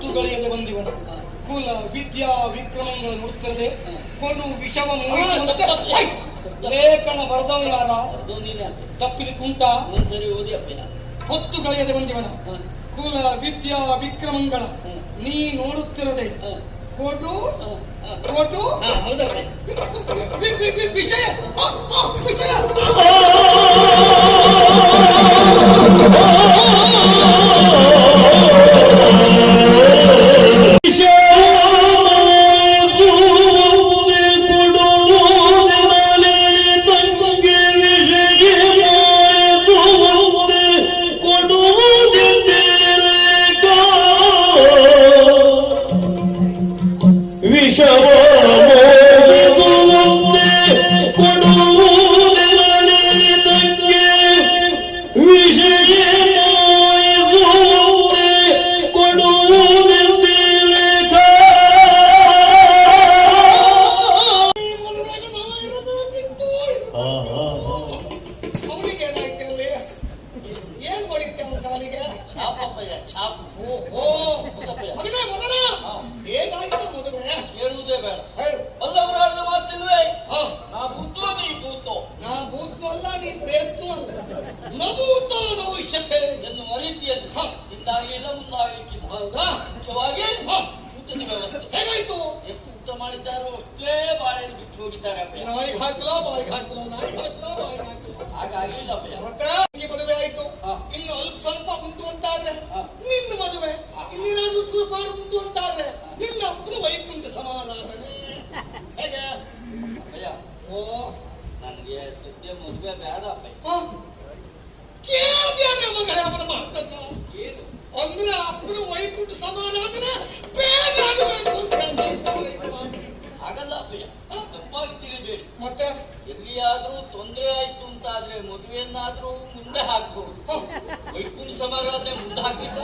ಹೊತ್ತುಗಳಿಯದೆ ಬಂದಿವನು. ಕುಲ ವಿದ್ಯಾ ವಿಕ್ರಮಗಳ ನೋಡ್ತಿರದೆ ಕೊಡು ವಿಷವ ಲೇಖನ ಬರೆದವ ಯಾರ ತಪ್ಪಿಲಿಕ್ಕೆ ಉಂಟಾ? ಒಂದ್ಸರಿ ಓದಿ ಅಪ್ಪ. ಹೊತ್ತುಗಳಿಯದೆ ಬಂದಿವನು. ಕುಲ ವಿದ್ಯಾ ವಿಕ್ರಮಗಳ ನೀ ನೋಡುತ್ತಿರದೆ ಕೊಡು ಕೊಡು ವಿಷಯ ಮದುವೆ ಆಯ್ತು. ಇನ್ನು ಅಲ್ಪ ಸ್ವಲ್ಪ ಉಂಟು ಅಂತಾದ್ರೆ ನಿನ್ನ ಮದುವೆ, ಇನ್ನೇನಾದ್ರೂ ಚೂರುಪಾರು ಉಂಟು ಅಂತಾದ್ರೆ ನಿನ್ನ ಅಪ್ಪನ ವೈಕುಂಠ ಸಮಾರಾಧನೆ. ಹೇಗೆ ಓ ನನಗೆ ಸದ್ಯ ಮದುವೆ ಬೇಡ ಅಪ್ಪ. ಕೇಳ್ದೇನೆ ಮಗಳ ಅವನ ಮಾತನ್ನ. ಏನು ಅಂದ್ರೆ ಅಪ್ಪನ ವೈಕುಂಠ ಸಮಾರಾಧನೆ ಬೇಗ ಆಗಬೇಕು ಅಂತ ಹಾಗಲ್ಲ ಅಪ್ಪಯ್ಯ, ತಪ್ಪಾಗಿ ತಿಳಿಬೇಡಿ. ಮತ್ತೆ ಎಲ್ಲಿಯಾದ್ರೂ ತೊಂದರೆ ಆಯ್ತು ಅಂತಾದ್ರೆ ಮದುವೆಯನ್ನಾದ್ರೂ ಮುಂದೆ ಹಾಕ್ಬಹುದು, ವೈಕುಂಠ ಸಮಾರಾಧನೆ ಮುಂದೆ ಹಾಕಿಲ್ಲ.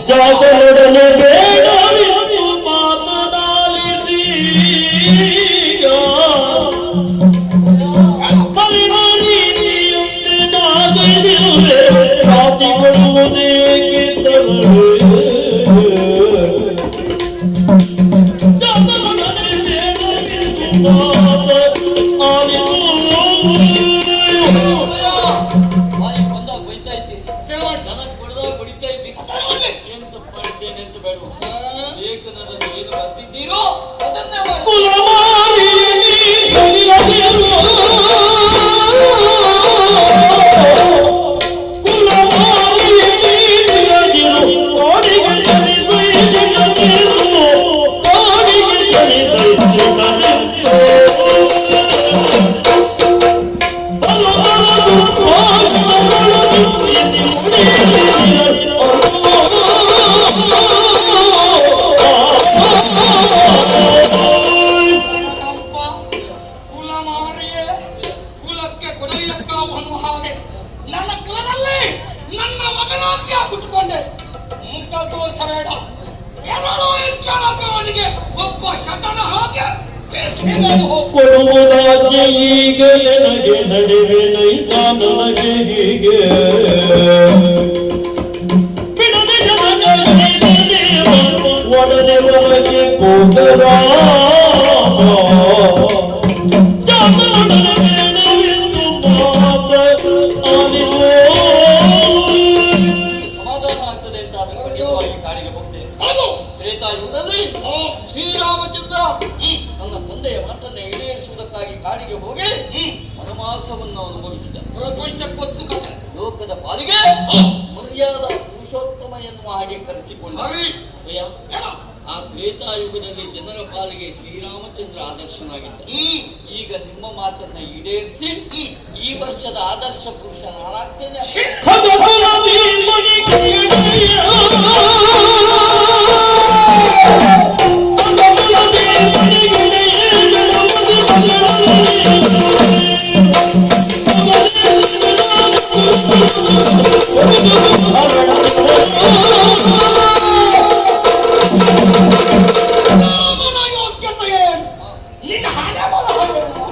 ಜಾಗರೊಡನೆ ಬೇಡ ಮಾತನಾಡಿಸಿ ಪರಿಣಾಮಿಯಂತೆ ನಾಗದಿರುವೆ ಪ್ರಾತಿ ಕೊಡುವುದೇಕೆ ಜಾಗರೊಡನೆ ಬೇಡ ಕುಲಮಾರಿ ನನ್ನ ಮಗನಾಗಿ ಹುಟ್ಟುಕೊಂಡೆ ಮುಖ ತೋರಿಸಬೇಡ ಎಲ್ಲರೂ ಹೆಚ್ಚಾಗಿ ಒಬ್ಬ ಶತನ ಹಾಗೆ ಕೊಡುವುದಾಗೆ ಈಗ ನನಗೆ ನಡುವೆ ನೈತ ನನಗೆ ಹೀಗೆ ಬಿಡದೆ ಜನಗ ಒಡನೆ ಒಳಗೆ ಹೋಗರ ಸಮಾಧಾನ ಆಗ್ತದೆ ಅಂತ ಖಂಡಿತವಾಗಿ ಕಾಡಿಗೆ ಹೋಗ್ತೇನೆ. ತ್ರೇತಾಯುಗದಲ್ಲಿ ಶ್ರೀರಾಮಚಂದ್ರ ತನ್ನ ತಂದೆಯ ಮಾತನ್ನ ಈಡೇರಿಸುವುದಕ್ಕಾಗಿ ಕಾಡಿಗೆ ಹೋಗಿ ವನವಾಸವನ್ನು ಅನುಭವಿಸಿದ. ಪ್ರಪಂಚಕ್ಕೊತ್ತು ಕಥೆ ಲೋಕದ ಪಾಲಿಗೆ ಮರ್ಯಾದ ಪುರುಷೋತ್ತಮ ಎನ್ನುವ ಹಾಗೆ ಕರೆಸಿಕೊಂಡ. ಆ ತ್ರೇತಾಯುಗದಲ್ಲಿ ಜನರ ಪಾಲಿಗೆ ಶ್ರೀರಾಮಚಂದ್ರ ಆದರ್ಶನಾಗಿದ್ದ. ಈಗ ನಿಮ್ಮ ಮಾತನ್ನ ಈಡೇರಿಸಿ ಈ ವರ್ಷದ ಆದರ್ಶ ಪುರುಷ ನಾನಾಗ್ತೇನೆ. ರಾಮನ ಯೋಗ್ಯತೆ ಏನು? ನಿನ್ನ ಹಣೆ ಬರಹ ಏನು?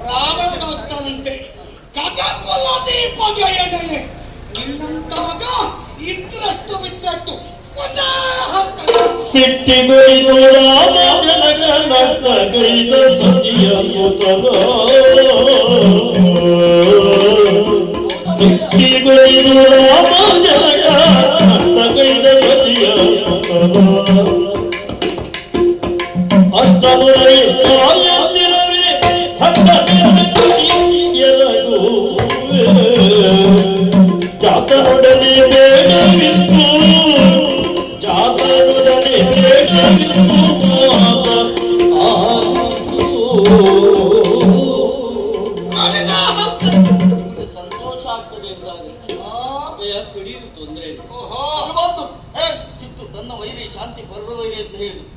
ರಾವಣನಂತೆ ಗಜಕುಲ ದೀಪಗೆಯನೆ ನಿನ್ನಂತಾಗ ಇದ್ರಷ್ಟು ಬಿಟ್ಟಟ್ಟು ಸಿಟ್ಟಿಗೊಳಿದು ರಾಮ ಜನಗ ನಷ್ಟಗೈದ ಸತಿಯ ಸುತರ ಸಿಟ್ಟಿಗೊಳಿದು ರಾಮ ಜನಗ ನಷ್ಟಗೈದ ಸತಿಯ ಸುತರ ಅಷ್ಟಮುರೈ ಕಾಯಂದಿರವೇ ಎರಗುವೆ ಜಾತನೊಡನೆ ಬೇಡವಿತ್ತು ಜಾತನೊಡನೆ ಬೇಡವಿತ್ತು ನಿಮಗೆ ಸಂತೋಷ ಆಗ್ತದೆ ಎಂದಾದ್ರೆ ಕಡಿಯಲು ತೊಂದರೆ ಇಲ್ಲ. ಸಿಟ್ಟು ತನ್ನ ವೈರಿ ಶಾಂತಿ ಪರ್ವ ವೈರಿ ಅಂತ ಹೇಳಿದ್ರು.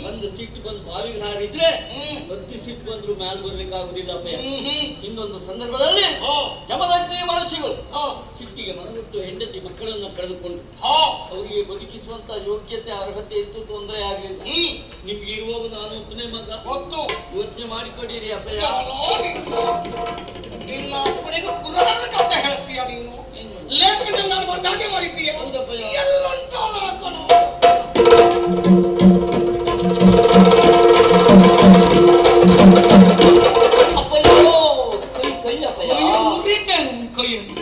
ಒಂದು ಸಿಟ್ಟು ಬಂದು ಬಾವಿಗೆ ಹಾರಿದ್ರೆ ಬತ್ತಿ ಸಿಟ್ಟು ಬಂದ್ರು ಮ್ಯಾಲ್ ಬರ್ಲಿಕ್ಕಾಗುದಿಲ್ಲ ಅಪ್ಪಯ್ಯ. ಇನ್ನೊಂದು ಸಂದರ್ಭದಲ್ಲಿ ಜಮದಗ್ನಿ ಮಹರ್ಷಿಗಳು ಸಿಟ್ಟಿಗೆ ಮನಗುಟ್ಟು ಹೆಂಡತಿ ಮಕ್ಕಳನ್ನ ಕಳೆದುಕೊಂಡು ಅವರಿಗೆ ಬದುಕಿಸುವಂತ ಯೋಗ್ಯತೆ ಅರ್ಹತೆ ಇತ್ತು, ತೊಂದರೆ ಆಗಲಿಲ್ಲ. ನಿಮ್ಗೆ ಇರುವಾಗ ನಾನು ಒಬ್ಬನೇ ಮಗ, ಯೋಚನೆ ಮಾಡಿಕೊಡಿರಿ ಅಪ್ಪಯ್ಯ. ನಿನ್ನ ಅಪ್ಪನಿಗೆ ಪುರಾಣದ ಕಥೆ ಹೇಳ್ತೀಯ ನೀನು? ಲೇಖನದಲ್ಲಿ ನಾನು ಬರ್ದಾಗೆ ಮಾಡಿದ್ದೀಯ. ಹೌದಪ್ಪಯ್ಯ. ಎಲ್ಲಂತ ಅಪ್ಪಯ್ಯೋ ಕೈ ಕೈ ಅಪ್ಪಯ್ಯ. ಕೈಯನ್ನು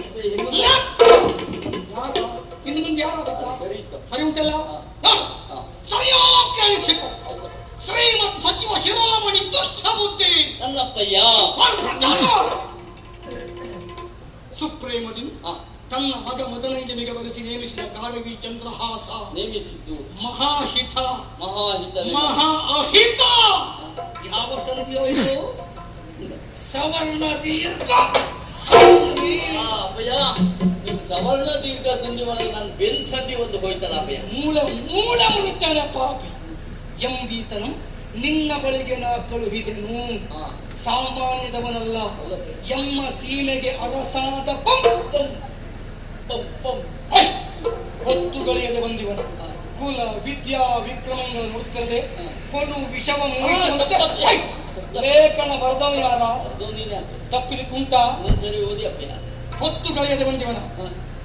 ಇನ್ನು ಮುಂದೆ ಯಾರು ಸರಿ ಇತ್ತು. ಸರಿ ಉಂಟಲ್ಲ? ಸರಿಯಾಗಿ ಕೇಳಿಸಿಕೊ. ಶ್ರೀಮತ್ ಸಚಿವ ಶಿರೋಮಣಿ ದುಷ್ಟ ಬುದ್ಧಿ ನನ್ನಪ್ಪಯ್ಯ ಸುಪ್ರೇಮದಿ ತನ್ನ ಮಗ ಮೊದಲೈದನಿಗೆ ಬರೆಸಿ ನೇಮಿಸಿದ ಕಾರವಿ ಚಂದ್ರಹಾಸ ನೇಮಿಸಿದ್ದು ಮಹಾಹಿತ ಮಹಾಹಿತ ಮಹಾ ಅಹಿತ. ಯಾವ ಸಂಧಿಯೋ ಇದು? ಸವರ್ಣ ದೀರ್ಘ ಅಪ್ಪಯ್ಯ. ನಿಮ್ ಸವರ್ಣ ದೀರ್ಘ ಸಂಧಿ ಒಳಗೆ ನಾನು ಬೆನ್ ಸಂಧಿ ಒಂದು ಹೋಯ್ತಲ್ಲ ಅಪ್ಪಯ್ಯ. ಮೂಲ ಮುರಿತಾನೆ ಪಾಪಿ ಎಂಬೀತನು ನಿನ್ನ ಬಳಿಗೆ ನಾ ಕಳುಹಿದೆನು. ಸಾಮಾನ್ಯದವನಲ್ಲ, ಎಮ್ಮ ಸೀಮೆಗೆ ಅರಸಾದ ಹೊತ್ತುಗಳಿಯದೆ ಬಂದಿವನು. ಕುಲ ವಿದ್ಯಾ ವಿಕ್ರಮಗಳ ನೋಡ್ತಿರದೆ ಕೊಡು ವಿಷವ ಲೇಖನ ಬರ್ದವ ಯಾರ ತಪ್ಪಿಲಿಕ್ಕೆ ಉಂಟಾ? ಸರಿ ಓದಿ ಅಪ್ಪಯ್ಯ. ಹೊತ್ತುಗಳಿಯದೆ ಬಂದಿವನ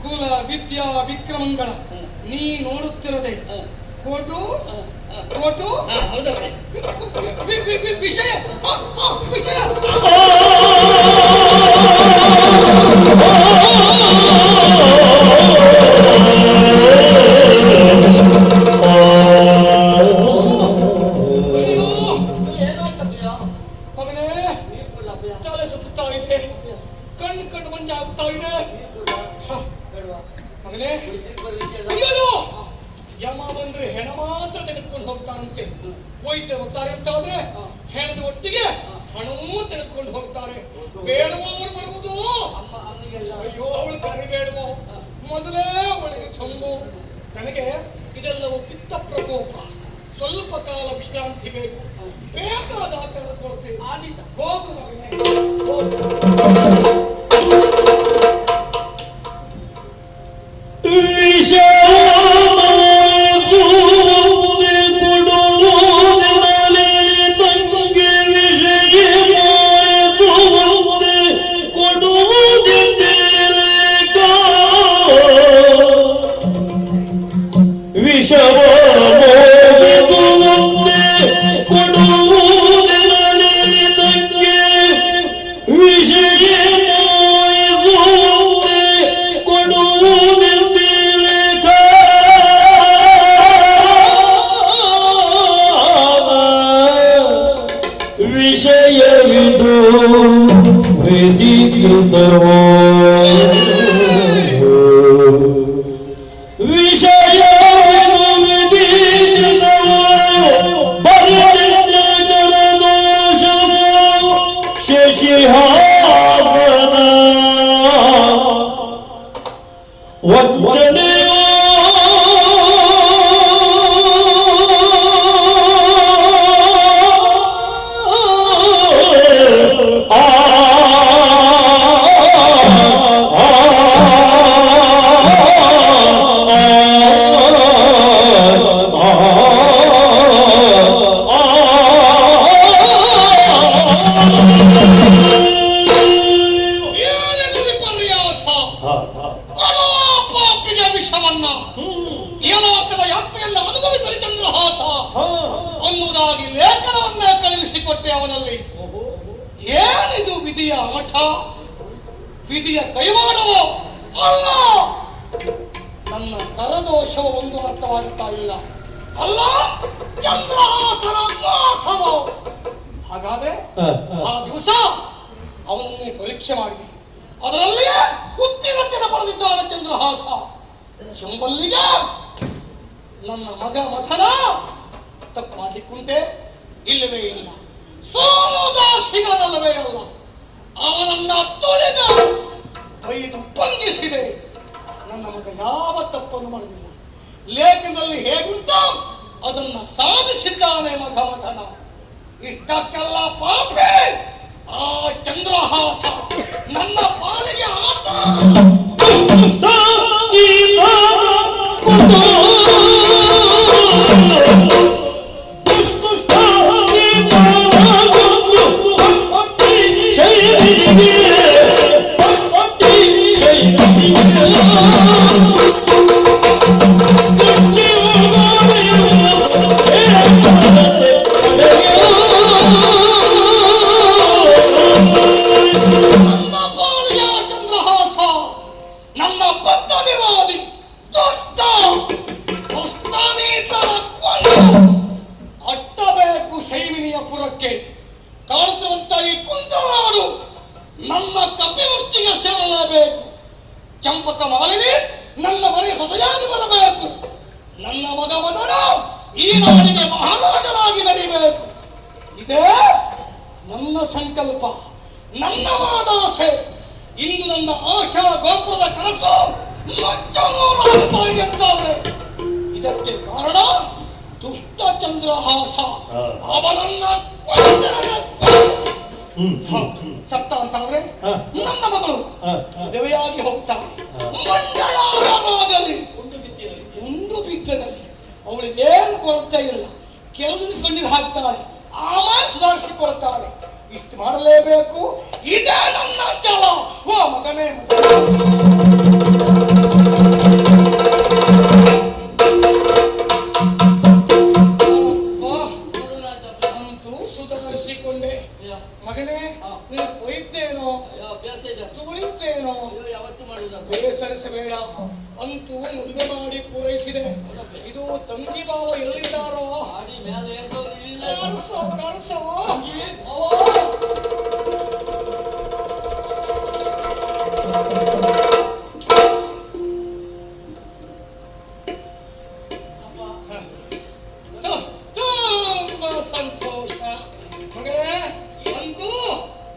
ಕುಲ ವಿದ್ಯಾ ವಿಕ್ರಮಗಳ ನೀ ನೋಡುತ್ತಿರದೆ ಕೊಡು ಕೊಡು ವಿಷಯ ವಿಷಯ ಯಮ ಬಂದ್ರೆ ಹೆಣ ಮಾತ್ರ ತೆಗೆದುಕೊಂಡು ಹೋಗ್ತಾರಂತೆ. ವೈದ್ಯ ಹೋಗ್ತಾರೆ ಅಂತ ಆದ್ರೆ ಹೆಣದ ಒಟ್ಟಿಗೆ ಹಣವೂ ತೆಗೆದುಕೊಂಡು ಹೋಗ್ತಾರೆ. ಬೇಡವರು ಬರುವುದು. ಅಯ್ಯೋ ಅವಳು ಕರಿಬೇಡುವ ಮೊದಲೇ ಅವಳಿಗೆ ತುಂಬು. ನನಗೆ ಇದೆಲ್ಲವೂ ಪಿತ್ತ ಪ್ರಕೋಪ. ಸ್ವಲ್ಪ ಕಾಲ ವಿಶ್ರಾಂತಿ ಬೇಕು. ಬೇಕಾದ ಆಕಾರ ಕೊಡ್ತೇವೆ. ಹೋಗು ಮಗನೇ. ವಂಚನೆಯೋ ಏನೇನು ವಿಪರ್ಯಾಸ! ಕೊಡೋ ಪಾಪಿಗೆ ವಿಷವನ್ನ ಯಲೋಕದ ಯಾತ್ರೆಯನ್ನು ಅನುಭವಿಸಲಿ ಚಂದ್ರಹಾಸ ಅನ್ನುವುದಾಗಿ ಲೇಖನವನ್ನೇ ಕಳುಹಿಸಿಕೊಟ್ಟೆ ಅವನಲ್ಲಿ. ಏನಿದು ವಿಧಿಯ ಆಟ, ವಿಧಿಯ ಕೈವಾಡವೋ ಅಲ್ಲ. ನನ್ನ ಕರದೋಷವು ಒಂದು ಅರ್ಥವಾಗುತ್ತಾ ಇಲ್ಲ. ಅಲ್ಲ, ಚಂದ್ರಹಾಸನ ಮೋಸವೋ. ಹಾಗಾದ್ರೆ ಆ ದಿವಸ ಅವನನ್ನೇ ಪರೀಕ್ಷೆ ಮಾಡಿದೆ. ಅದರಲ್ಲಿಯೇ ಉತ್ತೀರ್ಣತೆಯನ್ನು ಪಡೆದಿದ್ದಾನೆ ಚಂದ್ರಹಾಸ ಎಂಬಲ್ಲಿಗೆ ನನ್ನ ಮಗ ಮಥನ ತಪ್ಪು ಮಾಡಲಿಕ್ಕುಂಟೆ? ಇಲ್ಲವೇ ಇಲ್ಲ. ಸೋಮದಾಸಿಗದಲ್ಲವೇ ಅಲ್ಲ. ಅವನನ್ನ ತುಳಿದ ಬೈದು ಬಂಧಿಸಿದೆ. ನನ್ನ ಮಗ ಯಾವ ತಪ್ಪನ್ನು ಮಾಡಲಿಲ್ಲ. ಲೇಖನದಲ್ಲಿ ಹೇಗುಂಟೋ ಅದನ್ನ ಸಾಧಿಸಿದ್ದಾನೆ ಮಗ ಮಥನ. ಇಷ್ಟಕ್ಕೆಲ್ಲ ಪಾಪೆ ಆ ಚಂದ್ರಹಾಸ ನನ್ನ ಪಾಲಿಗೆ ಆತ. ಅಟ್ಟಬೇಕು ಶೈವಿನಿಯ ಪುರಕ್ಕೆ. ಕಾಣುತ್ತಿರುವಂತ ಈ ಕುಂದನಾಡು ನನ್ನ ಕಪಿಮುಷ್ಟಿಗೆ ಸೇರಲೇಬೇಕು. ಚಂಪಕ ಮಾಲಿನಿ ನನ್ನ ಮನೆಯ ಸೊಸೆಯಾಗಿ ಬರಬೇಕು. ನನ್ನ ಮಗ ಮದನ ಈ ನಾಡಿಗೆ ಮಹಾರಾಜನಾಗಿ ನಡಿಬೇಕು. ಇದೇ ನನ್ನ ಸಂಕಲ್ಪ, ನನ್ನ ಮಾದಾಸೆ. ಇಂದು ನನ್ನ ಆಶಾ ಗೋಪುರದ ಕನಸು ಮಚ್ಚಮೂಲಾಗುತ್ತಾ ಇದೆ ಅಂತಾದ್ರೆ ಇದಕ್ಕೆ ಕಾರಣ ದುಷ್ಟ ಚಂದ್ರಹಾಸ. ಅವನನ್ನ ಸತ್ತ ಅಂತಾದ್ರೆ ನನ್ನ ಮಗಳು ಮದುವೆಯಾಗಿ ಹೋಗ್ತಾಳೆ. ಮಂಡಯಾಗಲಿ ಉಂಡು ಬಿದ್ದದಲ್ಲಿ ಅವಳಿಗೆ ಏನು ಕೊರತೆ ಇಲ್ಲ. ಕೆಲವು ಕಣ್ಣೀರು ಹಾಕ್ತಾಳೆ, ಆಮೇಲೆ ಸುಧಾರಿಸಿಕೊಳ್ತಾಳೆ. ಇಷ್ಟು ಮಾಡಲೇಬೇಕು. ಇದೇ ನನ್ನ ಛಲ. ಓ ಮಗನೇ, ಅಂತೂ ಸುಧಾರಿಸಿಕೊಂಡೆ. ಮಗನೇ, ನೀನು ಕೊಯ್ತೇನೋ ತುಳಿತೇನೋ ಬೇಸರಿಸಬೇಡ. ಅಂತೂ ಮದುವೆ ಮಾಡಿ ಪೂರೈಸಿದೆ. ಇದು ತಂಗಿ ಬಾವ ಎಲ್ಲಿದ್ದಾರೋ ಕರ್ಸೋ ಕರ್ಸೋ. ಸಂತೋಷ ಮಗಳೇ. ಅಂತೂ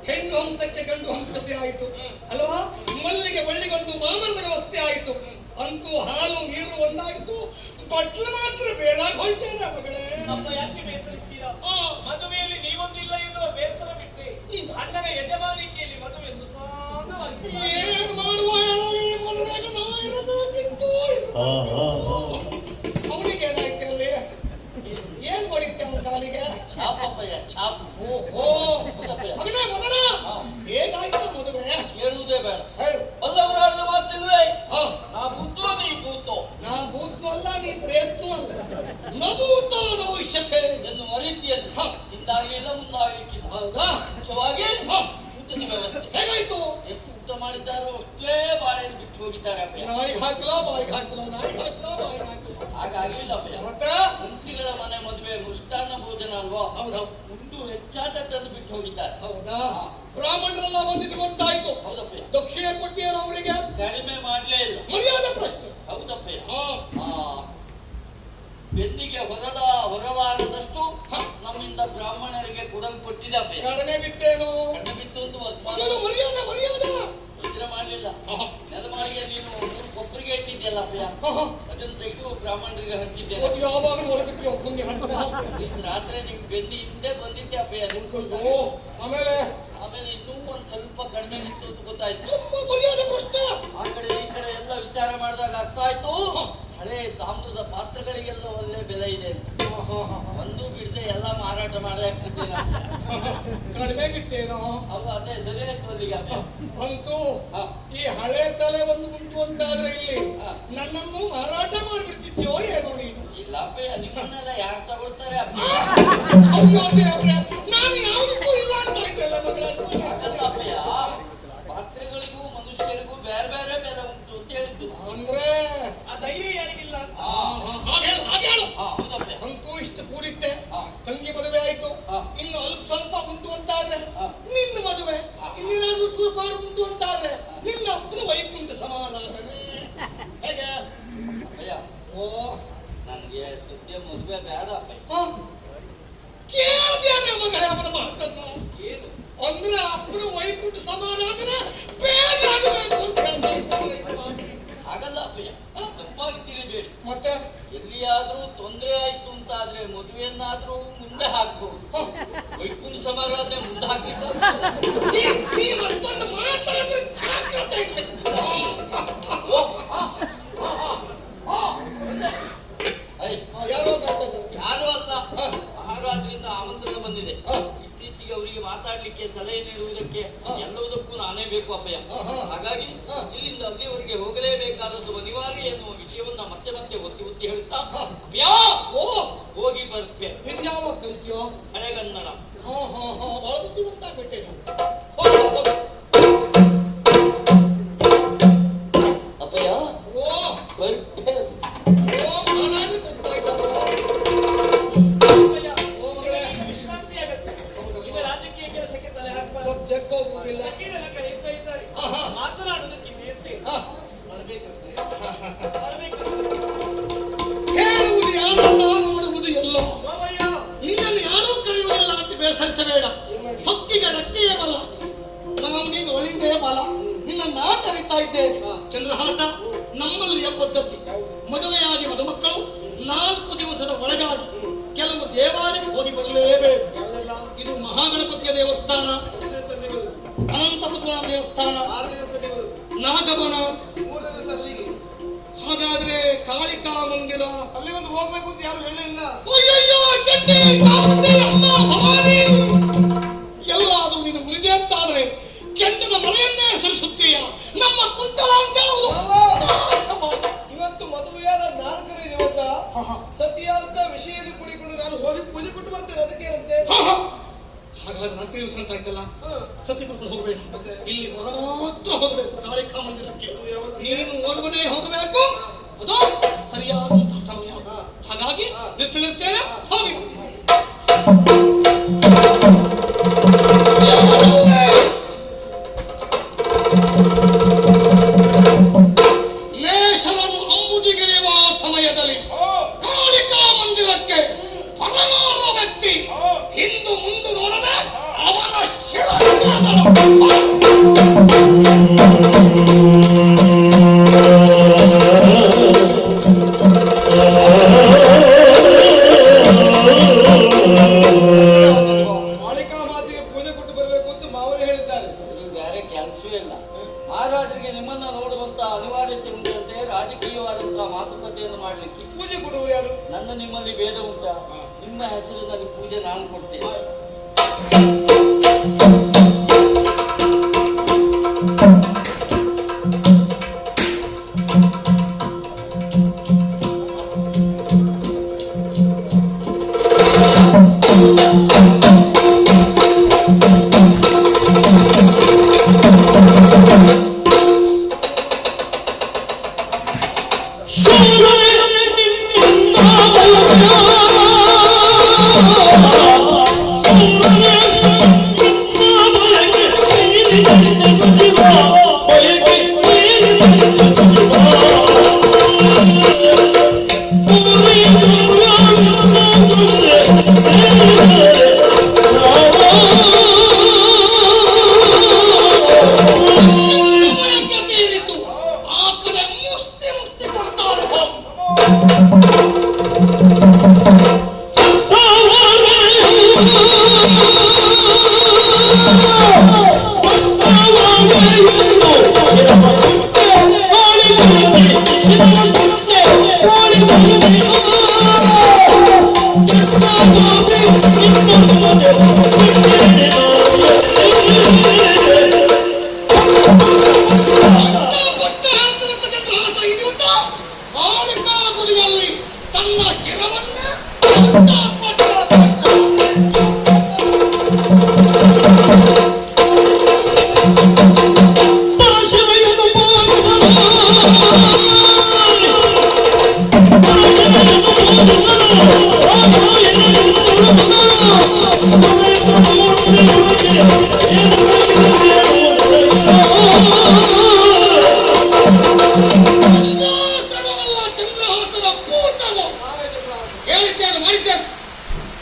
ಹೆಣ್ಣು ಹಂಸಕ್ಕೆ ಗಂಡು ಹಂಸತೆ ಆಯಿತು ಅಲ್ವಾ? ಮಲ್ಲಿಗೆ ಬಳ್ಳಿಗೊಂದು ಮಾಮರದ ವ್ಯವಸ್ಥೆ ಆಯಿತು. ಅಂತೂ ಹಾಲು ನೀರು ಒಂದಾಯಿತು. ಬಟ್ಲು ಮಾತ್ರ ಬೇಡಾಗಿ ಹೋಯ್ತೇನೆ ಮಗಳೇ. ಯಾಕೆ ಬೇಸರಿಸ್ತೀರಾ? ಮದುವೆಯಲ್ಲಿ ನೀವೊಂದಿಲ್ಲ ಎನ್ನುವ ಬೇಸರ ಬಿಟ್ಟೆ ಅಣ್ಣನ ಯಜಮಾನಿಕೆಯಲ್ಲಿ ಮದುವೆ ಸುಸಾನವಾಗಿದೆ. ಏನು ಮಾಡುವ ಮದುವೆಗೆ ನಾ ಇರಬೇಕಿತ್ತು. ಅವನಿಗೆ ಏನಾಯ್ತು ಅಲ್ಲಿ? ಏನ್ ಹೊಡಿತೆ ಅವನ ಕಾಲಿಗೆ? ಛಾಪಪ್ಪಯ್ಯ ಛಾಪ. ಓಹೋ ಮಗನೇ ಮಗನ, ಹೇಗಾಯ್ತು ಮದುವೆ? ಹೇಳುವುದೇ ಬೇಡ. ಹೇಳು. ಬಲ್ಲವರಾದ ಮಾತಿಲ್ವೇ? ನಾ ಭೂತೋ ನೀ ಭೂತೋ. ನಾ ಭೂತ್ವ ಅಲ್ಲ, ನೀ ಪ್ರಯತ್ನ ಅಲ್ಲ. ನಭೂತಾನ ಭವಿಷ್ಯತೆ ಎಂದು ಮರೀತಿಯಲ್ಲಿ ಹಿಂದಾಗಲಿಲ್ಲ ಮುಂದಾಗಲಿಕ್ಕಿಲ್ಲ. ಹೌದಾ? ಮುಖ್ಯವಾಗಿ ಊಟದ ವ್ಯವಸ್ಥೆ ಹೇಗಾಯ್ತು? ಎಷ್ಟು ಊಟ ಮಾಡಿದ್ದಾರೋ ಅಷ್ಟೇ ಬಾಳೆಯನ್ನು ಬಿಟ್ಟು ಹೋಗಿದ್ದಾರೆ ಅಪ್ಪಯ್ಯ. ನಾಯಿಗೆ ಹಾಕ್ಲಾ ಬಾಯಿಗೆ ಹಾಕ್ಲಾ, ನಾಯಿಗೆ ಹಾಕ್ಲಾ ಬಾಯಿಗೆ ಹಾಕ್ಲಾ. ಹಾಗಾಗಲಿಲ್ಲ ಅಪ್ಪಯ್ಯ. ಮತ್ತೆ ಮಂತ್ರಿಗಳ ಮನೆ ಮದುವೆ ಮೃಷ್ಟಾನ್ನ ಭೋಜನ ಅಲ್ವಾ? ಹೌದಾ? ಉಂಡು ಹೆಚ್ಚಾಟ ತಂದು ಬಿಟ್ಟು ಹೋಗಿದ್ದಾರೆ. ಹೌದಾ? ಬ್ರಾಹ್ಮಣರೆಲ್ಲ ಬಂದಿದ್ದು ಗೊತ್ತಾಯ್ತು. ಹೌದಪ್ಪಯ್ಯ. ದಕ್ಷಿಣೆ ಕೊಟ್ಟಿಯಲ್ಲ ಅವರಿಗೆ? ಕಡಿಮೆ ಮಾಡ್ಲೇ ಇಲ್ಲ. ಮರ್ಯಾದೆ ಪ್ರಶ್ನೆ. ಹೌದಪ್ಪಯ್ಯ. ಹಾ, ಬೆನ್ನಿಗೆ ಹೊರಲಾರದಷ್ಟು ನಮ್ಮಿಂದ ಬ್ರಾಹ್ಮಣರಿಗೆ ಕೊಡಲ್ಪಟ್ಟಿದೆ ಅಪ್ಪಯ್ಯ. ಕಡಿಮೆ ಬಿಟ್ಟೇನು? ಕಡಿಮೆ ಬಿತ್ತು ಅಂತ ವರ್ತಮಾನ ಮರ್ಯಾದೆ ಮರ್ಯಾದೆ ಯೋಚನೆ ಮಾಡಲಿಲ್ಲ. ನೆಲಮಾಳಿಗೆ ನೀನು ಕೊಬ್ಬರಿಗೆ ಇದೆಯಲ್ಲ ಅಪ್ಪಯ್ಯ, ಅದನ್ನು ತೆಗೆದು ಬ್ರಾಹ್ಮಣರಿಗೆ ಹಂಚಿದ್ದೇನೆ. ಅದು ಯಾವಾಗ ನೋಡಬೇಕು ಒಬ್ಬಂಗೆ ಈ ರಾತ್ರಿ ನಿಮ್ಗೆ ಬೆಂದಿ ಹಿಂದೆ ಬಂದಿದ್ದೆ ಅಪ್ಪಯ್ಯ. ಆಮೇಲೆ ಆಮೇಲೆ ಇನ್ನೂ ಒಂದ್ ಸ್ವಲ್ಪ ಕಡಿಮೆ ಇತ್ತು ಅಂತ ಗೊತ್ತಾಯ್ತು. ಮರ್ಯಾದೆ ಪ್ರಶ್ನೆ. ಆ ಕಡೆ ಈ ಕಡೆ ಎಲ್ಲ ವಿಚಾರ ಮಾಡಿದಾಗ ಅರ್ಥ ಆಯ್ತು, ಹಳೆ ತಾಮ್ರದ ಪಾತ್ರಗಳಿಗೆಲ್ಲ ಒಳ್ಳೆ ಬೆಲೆ ಇದೆ ಅಂತ. ಒಂದು ಬಿಡದೆ ಎಲ್ಲ ಮಾರಾಟ ಮಾಡಾಕ್ತಿದ್ದೇನೆ. ಕಡಿಮೆ ಬಿಟ್ಟೇನೋ ಅವು ಅದೇ ಸರಿ ಆಯ್ತು ಅಲ್ಲಿಗೆ. ಅಂತೂ ಈ ಹಳೆ ತಲೆ ಒಂದು ಉಂಟು ಅಂತಾದ್ರೆ ಇಲ್ಲಿ ನನ್ನನ್ನು ಮಾರಾಟ ಮಾಡಿಬಿಡ್ತಿದ್ಯೋ ಏನೋ ನೀನು. ಇಲ್ಲ ಅಪ್ಪಯ್ಯ, ನಿಮ್ಮನ್ನೆಲ್ಲ ಯಾರು ತಗೊಳ್ತಾರೆ ನಾನು ಯಾವುದಕ್ಕೂ ಇಲ್ಲ ಅಂತ ಇದ್ದಲ್ಲ ಹಾಗಲ್ಲ ಅಪ್ಪಯ್ಯ, ಪಾತ್ರೆಗಳಿಗೂ ಮನುಷ್ಯರಿಗೂ ಬೇರೆ ಬೇರೆ ಬೆಲೆ ಉಂಟು ಅಂತ ಹೇಳಿದ್ದು. ಅಂದ್ರೆ ಆ ಧೈರ್ಯ ಯಾರಿಗಿಲ್ಲ. ಅಂತೂ ಇಷ್ಟು ಕೂಡಿಟ್ಟೆ. ತಂಗಿ ಮದುವೆ ಆಯ್ತು, ಇನ್ನು ಅಲ್ಪ ಸ್ವಲ್ಪ ಉಂಟು ಅಂತಾದ್ರೆ ನಿನ್ನ ಮದುವೆ, ಇನ್ನೇನಾದ್ರೂ ಚೂರ್ಪಾರು ಉಂಟು ಅಂತಾದ್ರೆ ನಿನ್ನ ಅಪ್ಪನ ವೈಕುಂಠ ಸಮಾರಾಧನೆ. ಹೇಗೆ ಅಪ್ಪಯ್ಯ? ಓ ನನಗೆ ಸದ್ಯ ಮದುವೆ ಬೇಡ ಅಪ್ಪಯ್ಯ. ಕೇಳ್ದೇನೆ ಮಗಳ ಅವನ ಮಾತನ್ನು. ಏನು ಅಂದ್ರೆ ಅಪ್ಪನ ವೈಕುಂಠ ಸಮಾರಾಧನೆ ಬೇರೆ ಆಗಬೇಕು ಅಂತ ಹೇಳ್ತಾ ಇದ್ದಾರೆ. ಹಾಗಲ್ಲ ಅಪ್ಪಯ್ಯ, ತಪ್ಪಾಗಿ ತಿಳಿಬೇಡಿ. ಮತ್ತೆ ಎಲ್ಲಿಯಾದ್ರೂ ತೊಂದರೆ ಆಯ್ತು ಅಂತಾದ್ರೆ ಮದುವೆಯನ್ನಾದ್ರೂ ಮುಂದೆ ಹಾಕ್ಬಹುದು, ವೈಕುಂಠ ಸಮಾರಾಧನೆ ಮುಂದೆ ಹಾಕಿದ್ದ. ನೀ ಮತ್ತೊಂದು ಮಾತಾಡಿದ್ರೆ ಜಾಗ್ರತೆ ಇರ್ಬೇಕು. ಯಾರು ಅಲ್ಲ, ಮಹಾರಾಜರಿಂದ ಆಮಂತ್ರಣ ಬಂದಿದೆ. ಇತ್ತೀಚೆಗೆ ಅವರಿಗೆ ಮಾತಾಡ್ಲಿಕ್ಕೆ ಸಲಹೆ ನೀಡುವುದಕ್ಕೆ ಎಲ್ಲವುದಕ್ಕೂ ನಾನೇ ಬೇಕು ಅಪ್ಪಯ್ಯ. ಹಾಗಾಗಿ ಇಲ್ಲಿಂದ ಅಲ್ಲಿವರೆಗೆ ಹೋಗಲೇಬೇಕಾದದ್ದು ಅನಿವಾರ್ಯ ಎನ್ನುವ ವಿಷಯವನ್ನ ಮತ್ತೆ ಮತ್ತೆ ಒತ್ತಿ ಒತ್ತಿ ಹೇಳ್ತಾ ಹೋಗಿ ಬರ್ತೇನೆ. ಯಾವಾಗ ಕಲಿತೀಯೋ? ಹಳೆಗನ್ನಡ. ಬಹಳ ಬುದ್ಧಿವಂತಾಗ್ಬಿಟ್ಟೆ. ಅಪ್ಪಯ್ಯ ಬರ್ತೇನೆ. ವಿಶ್ರಾಂತಿ ಆಗತ್ತೆ. ಈಗ ರಾಜಕೀಯ ಕೆಲಸಕ್ಕೆ ತಲೆ ಹಾಕಬಾರದು. ಸದ್ಯಕ್ಕೆ ಹೋಗುವುದಿಲ್ಲ. ಕರೀತಾ ಇದ್ದಾರೆ, ಮಾತನಾಡುವುದಕ್ಕಿದೆ ಅಂತೆ. ಬರಬೇಕಂತೆ. ಹೇಳುವುದು ಯಾರನ್ನ, ನೋಡುವುದು ಎಲ್ಲೋ. ನಿನ್ನನ್ನು ಯಾರೂ ಕರೆಯುವುದಿಲ್ಲ ಅಂತ ಬೇಸರಿಸಬೇಡ. ಹಕ್ಕಿಗೆ ರೆಕ್ಕೆಯೇ ಬಲ, ನಮಗೆ ಒಳಿಂದೇ ಬಲ. ನಿನ್ನ ಕರೀತಾ ಇದ್ದೇನೆ. ಚಂದ್ರಹಾಸ, ನಮ್ಮಲ್ಲಿಯ ಪದ್ಧತಿ ಮದುವೆಯಾಗಿ ಮದುಮಕ್ಕಳು 4 ದಿವಸದ ಒಳಗಾಗಿ ಕೆಲವು ದೇವಾಲಯಕ್ಕೆ ಹೋಗಿ ಬರಲೇಬೇಕು. ಇದು ಮಹಾಗಣಪತಿಯ ದೇವಸ್ಥಾನ, ಅನಂತಪುರ ದೇವಸ್ಥಾನ, ನಾಗಬನ. ಹಾಗಾದ್ರೆ ಕಾಳಿಕಾ ಮಂದಿರ ಅಲ್ಲಿ ಒಂದು ಹೋಗ್ಬೇಕು ಅಂತ ಯಾರು ಹೇಳಿಲ್ಲ. ಅಯ್ಯಯ್ಯೋ ಚಂಡಿ ಚಾಮುಂಡಿ ಅಮ್ಮ ಭವಾನಿ, ಎಲ್ಲಾದ್ರೂ ನೀನು ಮುರಿದೆ ಅಂತಾದ್ರೆ ಕೆಂಡದ ಮನೆಯನ್ನೇ ಹೆಸರಿಸುತ್ತೀಯ. ನಮ್ಮ ಕುಂತಲ ಅಂತ ಹೇಳುವುದು. ಇವತ್ತು ಮದುವೆಯಾದ 4ನೇ ದಿವಸ ಸತಿಯಾದ ವಿಷಯದಲ್ಲಿ ಕುಡಿಕೊಂಡು ನಾನು ಹೋಗಿ ಪೂಜೆ ಕೊಟ್ಟು ಬರ್ತೇನೆ. ಅದಕ್ಕೇನಂತೆ? ಹಾಗಾದ್ರೆ 4 ದಿವಸ ಅಂತ ಆಯ್ತಲ್ಲ, ಸತಿ ಕರ್ಕೊಂಡು ಹೋಗ್ಬೇಡ. ಇಲ್ಲಿ ಮಾತ್ರ ಹೋಗ್ಬೇಕು ಕಾಳಿಕಾ ಮಂದಿರಕ್ಕೆ. ನೀನು ಓರ್ವನೇ ಹೋಗಬೇಕು, ಅದು ಸರಿಯಾದಂತಹ ಸಮಯ. ಹಾಗಾಗಿ ನಿರ್ತೇನೆ, ಹೋಗಿ. ನೇಷರನ್ನು ಅಂಬುದಿಗಿಳಿಯುವ ಸಮಯದಲ್ಲಿ ಕಾಳಿಕಾ ಮಂದಿರಕ್ಕೆ ಪರಮಾರ್ವ ವ್ಯಕ್ತಿ ಹಿಂದು ಮುಂದು ನೋಡದೆ ಅವನ ಕಾಳಿಕಾ ಮಾತಿಗೆ ಪೂಜೆ ಕೊಟ್ಟು ಬರಬೇಕು ಅಂತ ಮಾವನೇ ಹೇಳಿದ್ದಾರೆ. ಬೇರೆ ಕೆಲಸವೇ ಇಲ್ಲ. ಮಹಾರಾಜರಿಗೆ ನಿಮ್ಮನ್ನ ನೋಡುವಂತ ಅನಿವಾರ್ಯತೆ ಉಂಟಂತೆ. ರಾಜಕೀಯವಾದಂತಹ ಮಾತುಕತೆಯನ್ನು ಮಾಡ್ಲಿಕ್ಕೆ ಪೂಜೆ ಕೊಡುವರು ಯಾರು? ನನ್ನ ನಿಮ್ಮಲ್ಲಿ ಭೇದ ಉಂಟಾ? ನಿಮ್ಮ ಹೆಸರಿನಲ್ಲಿ ಪೂಜೆ ನಾನು ಕೊಡ್ತೇನೆ. ಆ ಕಡೆ ಮುಷ್ಟಿ ಮುಷ್ಟಿ ಕಾಳಿಕಾ ಗುಡಿಯಲ್ಲಿ ತನ್ನ ಶಿರವನ್ನೇ ಹೇಳಿದ್ದೇನೆ ಮಾಡಿದ್ದೇನೆ.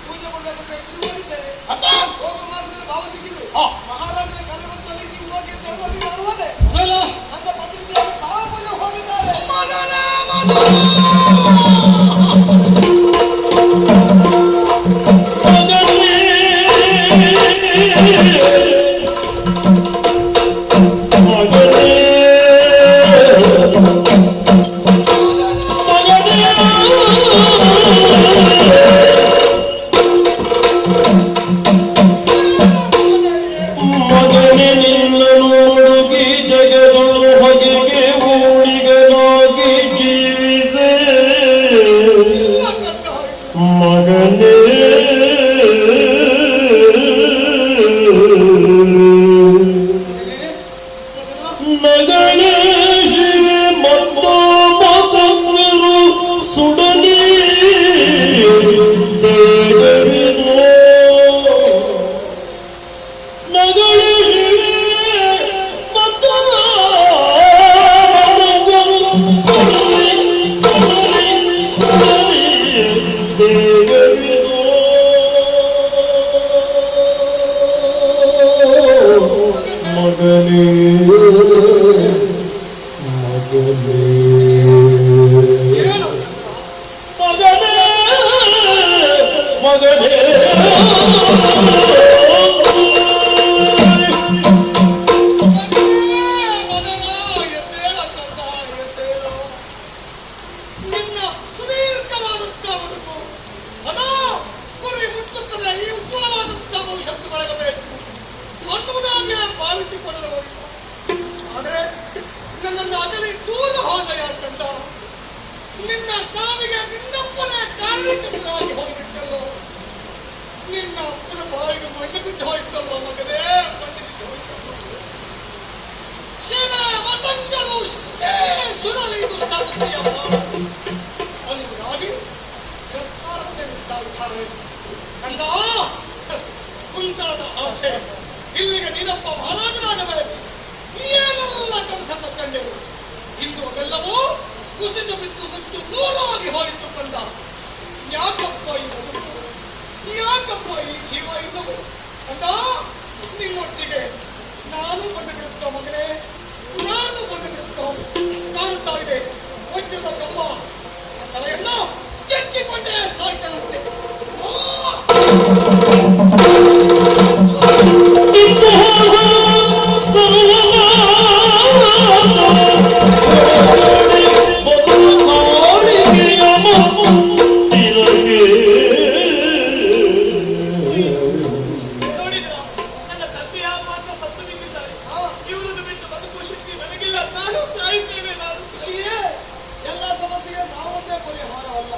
ಪೂಜೆ ಮಾಡ್ಬೇಕಂತ ಎದುರು ಮಾಡಿದ್ದೇನೆ. ಅತ್ತ ಹೋಗುವ ಮಾರ್ಗದಲ್ಲಿ ಭಾವ ಸಿಕ್ಕಿದ್ರು. ಹಾ. ಮಹಾರಾಜರ ಕರೆಮತ್ತಲ್ಲಿ ನೀವು ಹೋಗಿ ಅಂತ ಹೇಳುವಲ್ಲಿ ನಾನು ಹೋದೆ. ಅಲ್ಲ, ನನ್ನ ಪತ್ರಿಕೆಯಲ್ಲಿ ಕಾಪುಜೆ ಹೋಗಿದ್ದಾರೆ. ಸಮಾಧಾನ ಮಗನೇ ನಿನ್ನ ನೋಡುಗಿ ಜಗದೊಳು ಹೊಗೆಗೆ ಊಳಿಗನಾಗಿ ಜೀವಿಸೆ ಮಗನೇ ನಗಳೆ ಶಿವೆ ಮತ್ತು ಮತಂದ್ರು ಸುಡಲಿ ದೇವರಿನೋ ನಗಳೆ ಶಿವೆ ಮತ್ತು ಮತಂದ್ರು ಸುಡಲಿ ದೇವರಿನೋ ಮಗನೇ ಮಗನೇ ನಿನ್ನ ಸುದೀರ್ಘವಾದಂತಹ ಬದುಕು ಸದಾ ಗುರಿ ಮುಟ್ಟುತ್ತದೆ. ಈ ಉಜ್ವಲವಾದಂತಹ ಭವಿಷ್ಯತ್ತು ಬೆಳಗಬೇಕು ಅನ್ನುವುದಾಗಿ ಭಾವಿಸಿಕೊಳ್ಳಲು ಹೋಯಿತು. ಆದರೆ ನನ್ನನ್ನು ಅದರಲ್ಲಿ ದೂರ ಹೋದೆಯ ಕಂಡ ನಿನ್ನ ಸಾವಿಗೆ ನಿನ್ನಪ್ಪನೇ ಕಾರಣಕರ್ತನಾಗಿ ಹೋಗಿಬಿಟ್ಟಲ್ಲೋ. ನಿನ್ನ ಅಪ್ಪನ ಬಾಯಿಗೆ ಮಣ್ಣು ಬಿಟ್ಟು ಹೋಯ್ತಲ್ಲೋ ಮಗನೇ, ಮಣ್ಣು ಬಿಟ್ಟು ಹೋಯ್ತಲ್ಲೋ. ಶಿವ ಮತಂಗರು ಸುಡಲಿ ಇದು ಸಾಧಿಸಿಯಪ್ಪ ಅನ್ನುವುದಾಗಿ ಪ್ರಸ್ತಾರವನ್ನೇ ಉಂಟಾಗುತ್ತಾರೆ. ಕಂದ ಕುಂತಳದ ಆಸೆ ಇಲ್ಲಿಗೆ ನೀನಪ್ಪ ಮಹಾರಾಜನಾಗಬೇಕು. ಏನೆಲ್ಲ ಕೆಲಸ ಕಂಡೆವು. ಇಂದು ಅದೆಲ್ಲವೂ ಕುಸಿದು ಬಿದ್ದು ಮುಚ್ಚು ನೂರಾಗಿ ಹೋಯಿತು ಕಂದ. ಯಾಕಪ್ಪ ಈ ಬದುಕು, ಯಾಕಪ್ಪ ಈ ಜೀವ ಇಲ್ಲವು ಕಂದ. ನಿನ್ನೊಟ್ಟಿಗೆ ನಾನು ಬಂದು ಬಿಡುತ್ತೋ ಮಗನೇ, ನಾನು ಬಂದು ಬಿಡುತ್ತೋ. ಕಾಣುತ್ತಾ ಇದೆ ವಜ್ರದ ಕಂಬ ತಲೆಯನ್ನು ಚೆಚ್ಚಿಕೊಂಡೇ ಸಾಯ್ತಾನಂತೆ. ನೋಡಿದ್ರಾ? ನನ್ನ ತಂದೆಯ ಮಾತ್ರ ಸತ್ತು ಬಿದ್ದಿದ್ದಾರೆ. ಇವರನ್ನು ಬಿಟ್ಟು ಬದುಕುವ ಶಕ್ತಿ ನನಗಿಲ್ಲ. ನಾನು ಸಾಯುತ್ತೇನೆ. ನಾನು ಎಲ್ಲ ಸಮಸ್ಯೆಗೆ ಸಾವನ್ನೇ ಪರಿಹಾರವಲ್ಲ.